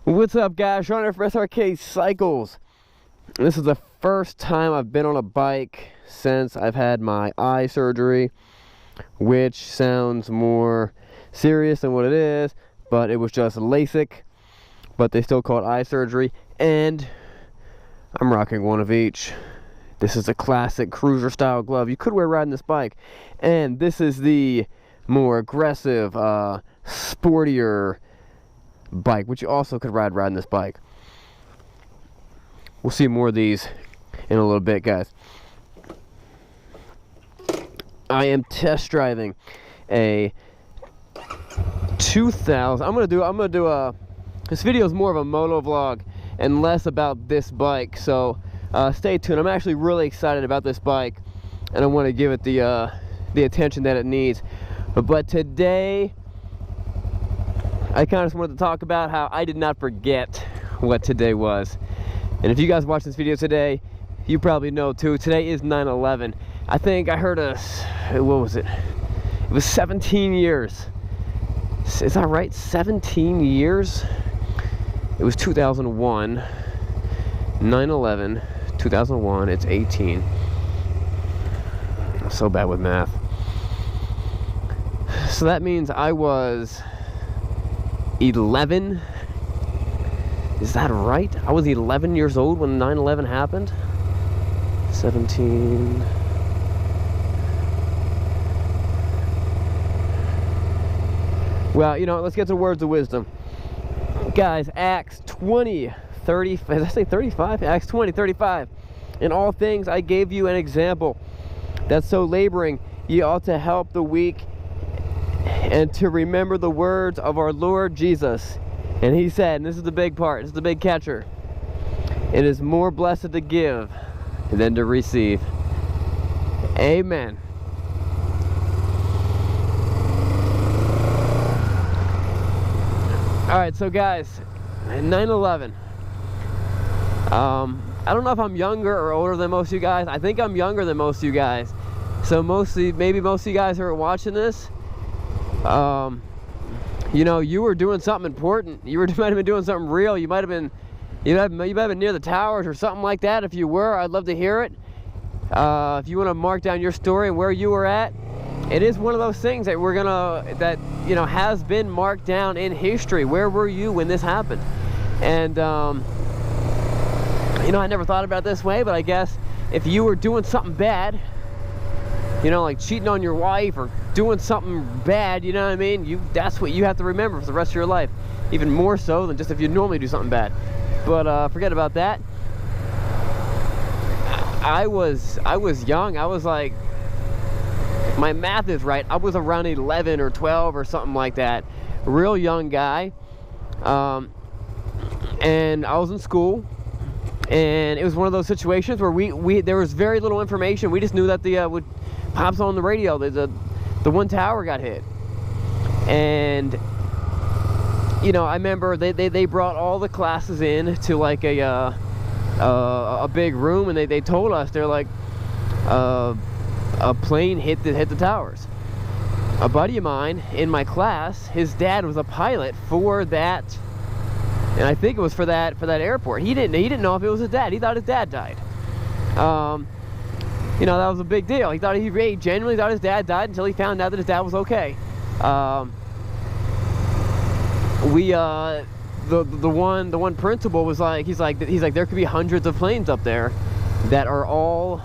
What's up, guys? Sean here for Srkcycles. This is the first time I've been on a bike since I've had my eye surgery, which sounds more serious than what it is, but it was just LASIK, but they still call it eye surgery, and I'm rocking one of each. This is a classic cruiser style glove you could wear riding this bike, and this is the more aggressive, sportier bike, which you also could riding this bike. We'll see more of these in a little bit, guys. I am test driving a 2000. I'm gonna do this video is more of a moto vlog and less about this bike, so stay tuned. I'm actually really excited about this bike, and I want to give it the attention that it needs. But today I kind of just wanted to talk about how I did not forget what today was. And if you guys watch this video today, you probably know too, today is 9/11. I think I heard what was it? It was 17 years. Is that right? 17 years? It was 2001. 9/11, 2001, it's 18. I'm so bad with math. So that means I was 11. Is that right? I was 11 years old when 9/11 happened. 17. Well, you know, let's get to words of wisdom. Guys, Acts 20:30. Did I say 35? Acts 20:35. In all things I gave you an example, that so laboring ye ought to help the weak, and to remember the words of our Lord Jesus. And he said, and this is the big part, this is the big catcher, it is more blessed to give than to receive. Amen. Alright, so guys, 9/11. I don't know if I'm younger or older than most of you guys. I think I'm younger than most of you guys. So maybe most of you guys who are watching this, you know, you were doing something important. You might have been doing something real. You might have been near the towers or something like that. If you were, I'd love to hear it. If you want to mark down your story and where you were at, it is one of those things that you know, has been marked down in history. Where were you when this happened? And you know, I never thought about it this way, but I guess if you were doing something bad, you know, like cheating on your wife or doing something bad, you know what I mean? That's what you have to remember for the rest of your life. Even more so than just if you normally do something bad. But forget about that. I was young. I was like, my math is right, I was around 11 or 12 or something like that. Real young guy. And I was in school. And it was one of those situations where there was very little information. We just knew that the pops on the radio, the one tower got hit. And you know, I remember they brought all the classes in to like a big room, and they told us, they're like, a plane hit the towers. A buddy of mine in my class, his dad was a pilot for that, and I think it was for that airport. He didn't know if it was his dad. He thought his dad died. You know, that was a big deal. He genuinely thought his dad died until he found out that his dad was okay. The one principal was like, he's like there could be hundreds of planes up there that are all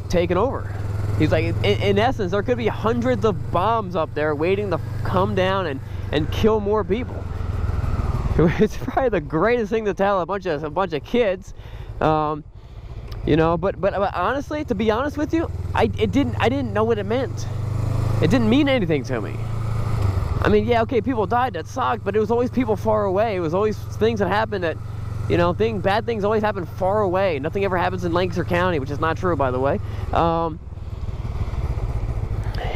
taken over. He's like, in essence, there could be hundreds of bombs up there waiting to come down and kill more people. It's probably the greatest thing to tell a bunch of kids, you know. But honestly, to be honest with you, I didn't know what it meant. It didn't mean anything to me. I mean, yeah, okay, people died, that sucked, but it was always people far away. It was always things that happened that, you know, bad things always happen far away. Nothing ever happens in Lancaster County, which is not true, by the way.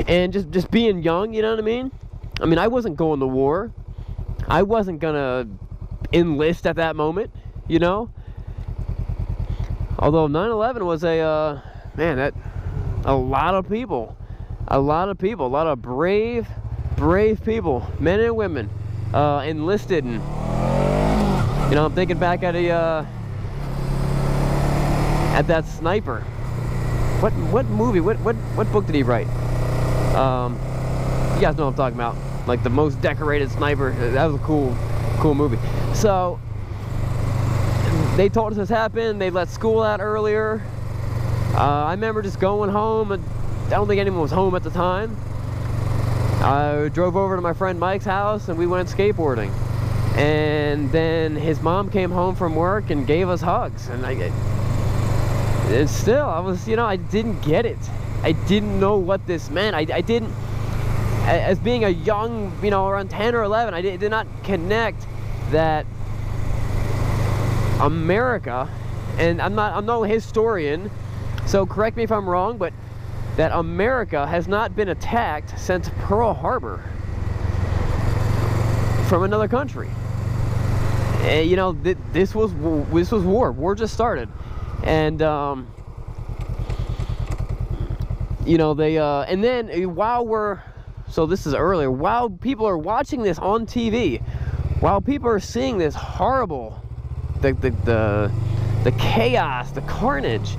And just being young, you know what I mean? I mean, I wasn't going to war. I wasn't gonna enlist at that moment, you know? Although 9/11 was man, a lot of people, a lot of brave brave people, men and women, enlisted, and you know, I'm thinking back at that sniper. What movie? What book did he write? You guys know what I'm talking about. Like the most decorated sniper. That was a cool movie. So they told us this happened. They let school out earlier. I remember just going home, and I don't think anyone was home at the time. I drove over to my friend Mike's house and we went skateboarding. And then his mom came home from work and gave us hugs. And still, I was, you know, I didn't get it. I didn't know what this meant. I didn't, as being a young, you know, around 10 or 11, I did not connect that America, and I'm no historian, so correct me if I'm wrong, but that America has not been attacked since Pearl Harbor from another country. And, you know, this was war. War just started, and you know, they and then while this is earlier, while people are watching this on TV, while people are seeing this horrible, the chaos, the carnage,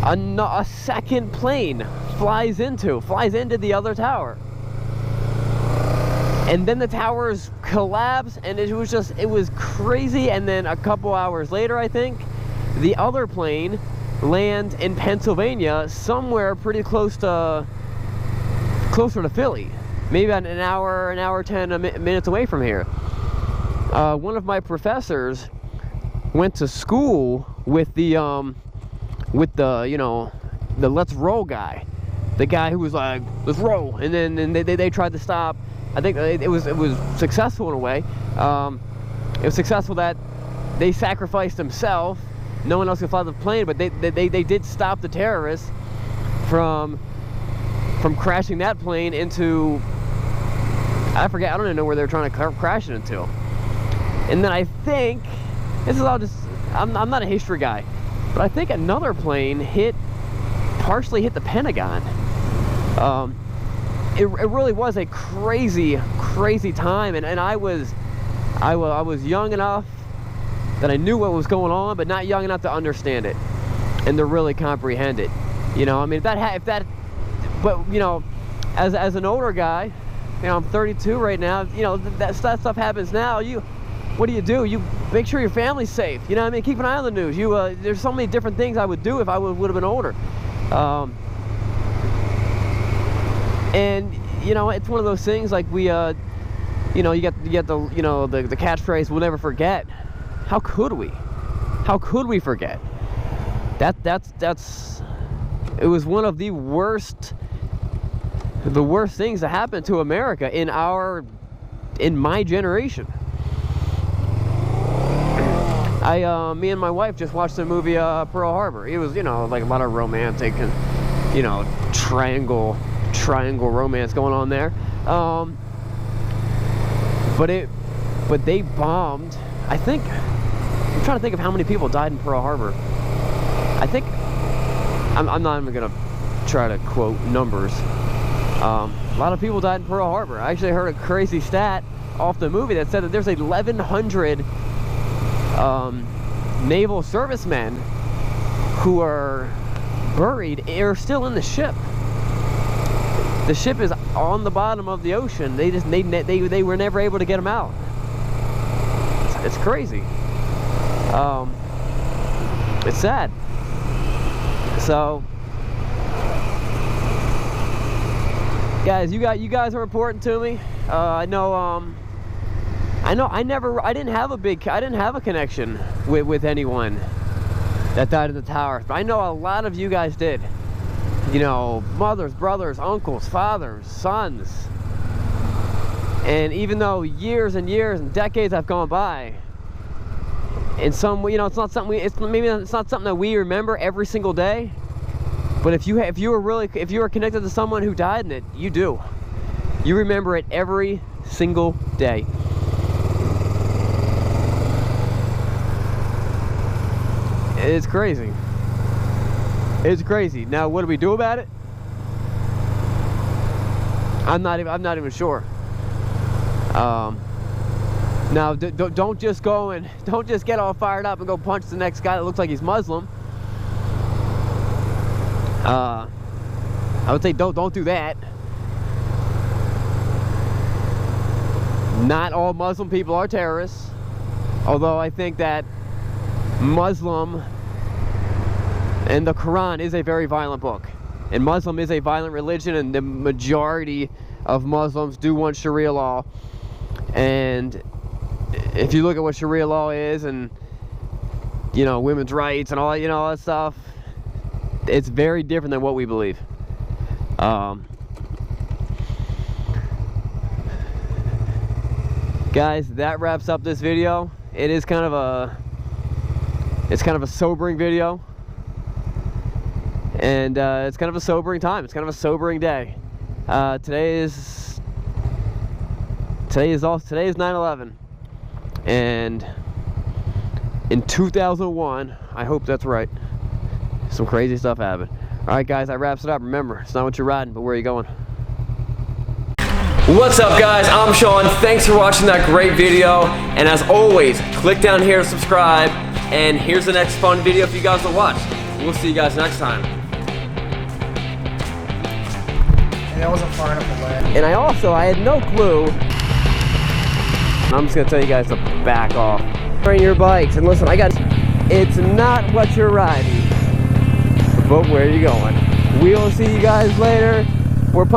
a second plane flies into the other tower, and then the towers collapse, and it was crazy. And then a couple hours later, I think, the other plane lands in Pennsylvania, somewhere pretty closer to Philly, maybe about an hour 10 minutes away from here. One of my professors went to school with the you know, the let's roll guy, the guy who was like, let's roll, and then they tried to stop. I think it was successful in a way. It was successful that they sacrificed himself. No one else could fly the plane, but they did stop the terrorists from crashing that plane into, I forget, I don't even know where they're trying to crash it into. And then I think, this is all just, I'm not a history guy, but I think another plane partially hit the Pentagon. It really was a crazy time, and I was young enough that I knew what was going on, but not young enough to understand it and to really comprehend it. You know, I mean, but you know, as an older guy, you know, I'm 32 right now. You know, that stuff happens now. What do? You make sure your family's safe. You know what I mean? Keep an eye on the news. There's so many different things I would do if I would have been older. And you know, it's one of those things like we, you know, you get the, you know, the catchphrase, "We'll never forget." How could we? How could we forget? It was one of the worst things that happened to America in my generation. Me and my wife just watched the movie Pearl Harbor. It was, you know, like a lot of romantic and, you know, triangle romance going on there. But they bombed. I think, I'm trying to think of how many people died in Pearl Harbor. I think, I'm not even gonna try to quote numbers. A lot of people died in Pearl Harbor. I actually heard a crazy stat off the movie that said that there's 1,100 naval servicemen who are buried or still in the ship. The ship is on the bottom of the ocean. They were never able to get them out. It's crazy. It's sad. So, guys, you guys are important to me. I didn't have a connection with anyone that died in the tower, but I know a lot of you guys did. You know, mothers, brothers, uncles, fathers, sons. And even though years and years and decades have gone by, in some, you know, it's not something it's not something that we remember every single day. But if you were connected to someone who died in it, you do. You remember it every single day. It's crazy. It's crazy. Now, what do we do about it? I'm not even sure. Now, don't just get all fired up and go punch the next guy that looks like he's Muslim. I would say don't do that. Not all Muslim people are terrorists, although I think that Muslim and the Quran is a very violent book, and Muslim is a violent religion, and the majority of Muslims do want Sharia law. And if you look at what Sharia law is, and you know, women's rights and all, you know, all that stuff, it's very different than what we believe. Guys, that wraps up this video. It is kind of a sobering video, and it's kind of a sobering time. It's kind of a sobering day. Today is 9/11, and in 2001, I hope that's right, some crazy stuff happened. All right, guys, that wraps it up. Remember, it's not what you're riding, but where are you going? What's up, guys? I'm Sean. Thanks for watching that great video. And as always, click down here to subscribe. And here's the next fun video for you guys to watch. We'll see you guys next time. And that wasn't far enough away. And I had no clue. I'm just gonna tell you guys to back off. Bring your bikes, and listen, it's not what you're riding, but where you going. We'll see you guys later.